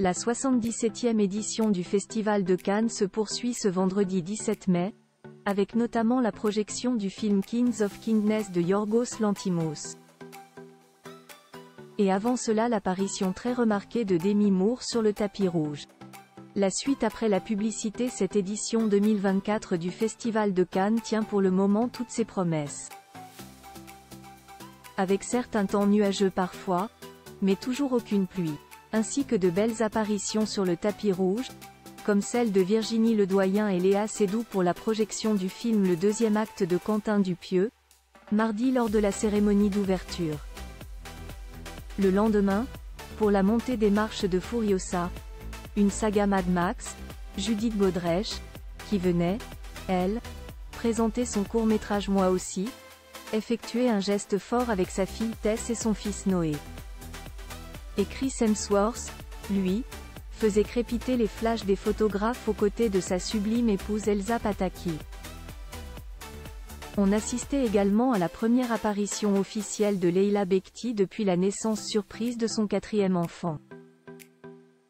La 77e édition du Festival de Cannes se poursuit ce vendredi 17 mai, avec notamment la projection du film Kings of Kindness de Yorgos Lanthimos. Et avant cela l'apparition très remarquée de Demi Moore sur le tapis rouge. La suite après la publicité. Cette édition 2024 du Festival de Cannes tient pour le moment toutes ses promesses. Avec certes un temps nuageux parfois, mais toujours aucune pluie, ainsi que de belles apparitions sur le tapis rouge, comme celle de Virginie Ledoyen et Léa Seydoux pour la projection du film Le deuxième acte de Quentin Dupieux, mardi lors de la cérémonie d'ouverture. Le lendemain, pour la montée des marches de Furiosa, une saga Mad Max, Judith Godrèche, qui venait, elle, présenter son court-métrage Moi aussi, effectuer un geste fort avec sa fille Tess et son fils Noé. Et Chris Hemsworth, lui, faisait crépiter les flashs des photographes aux côtés de sa sublime épouse Elsa Pataky. On assistait également à la première apparition officielle de Leila Bekti depuis la naissance surprise de son 4e enfant.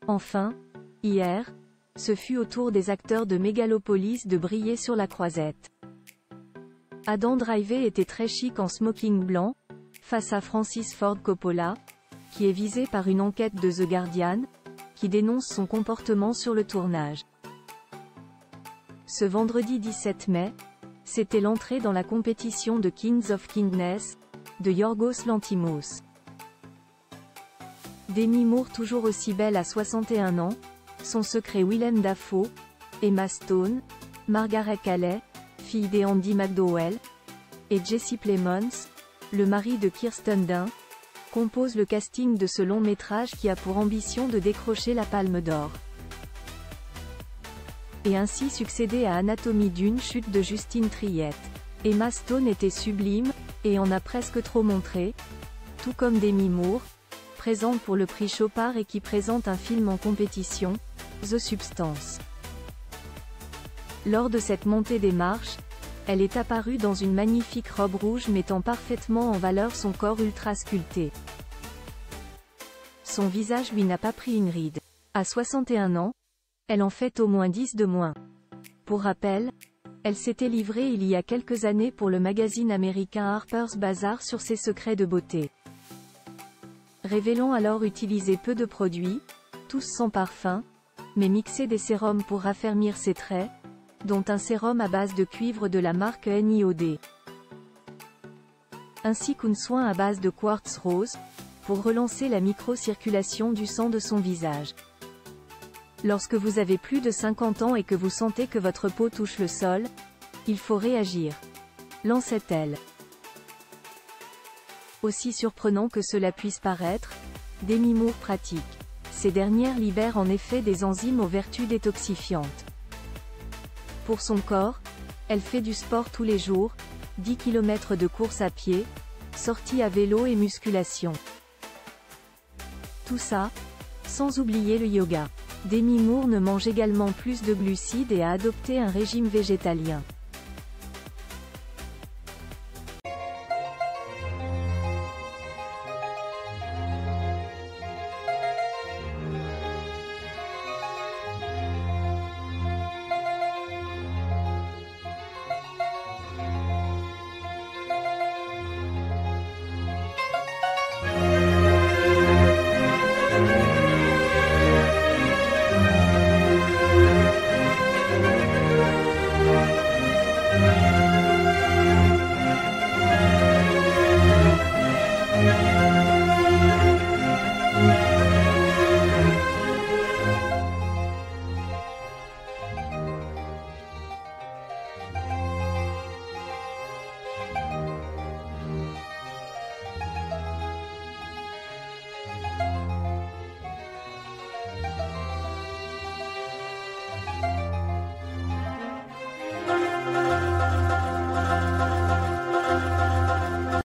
Enfin, hier, ce fut au tour des acteurs de Mégalopolis de briller sur la croisette. Adam Driver était très chic en smoking blanc, face à Francis Ford Coppola, qui est visé par une enquête de The Guardian, qui dénonce son comportement sur le tournage. Ce vendredi 17 mai, c'était l'entrée dans la compétition de Kings of Kindness, de Yorgos Lanthimos. Demi Moore toujours aussi belle à 61 ans, son secret Willem Dafoe, Emma Stone, Margaret Qualley, fille d'Andy McDowell, et Jesse Plemons, le mari de Kirsten Dunst, composent le casting de ce long métrage qui a pour ambition de décrocher la Palme d'Or. Et ainsi succéder à Anatomie d'une chute de Justine Triet. Emma Stone était sublime, et en a presque trop montré, tout comme Demi Moore, présente pour le prix Chopard et qui présente un film en compétition, The Substance. Lors de cette montée des marches, elle est apparue dans une magnifique robe rouge mettant parfaitement en valeur son corps ultra sculpté. Son visage lui n'a pas pris une ride. À 61 ans, elle en fait au moins 10 de moins. Pour rappel, elle s'était livrée il y a quelques années pour le magazine américain Harper's Bazaar sur ses secrets de beauté. Révélant alors utiliser peu de produits, tous sans parfum, mais mixer des sérums pour raffermir ses traits, dont un sérum à base de cuivre de la marque NIOD. Ainsi qu'un soin à base de quartz rose, pour relancer la micro-circulation du sang de son visage. Lorsque vous avez plus de 50 ans et que vous sentez que votre peau touche le sol, il faut réagir, lançait-elle. Aussi surprenant que cela puisse paraître, Demi Moore pratique. Ces dernières libèrent en effet des enzymes aux vertus détoxifiantes. Pour son corps, elle fait du sport tous les jours, 10 km de course à pied, sorties à vélo et musculation. Tout ça, sans oublier le yoga. Demi Moore ne mange également plus de glucides et a adopté un régime végétalien.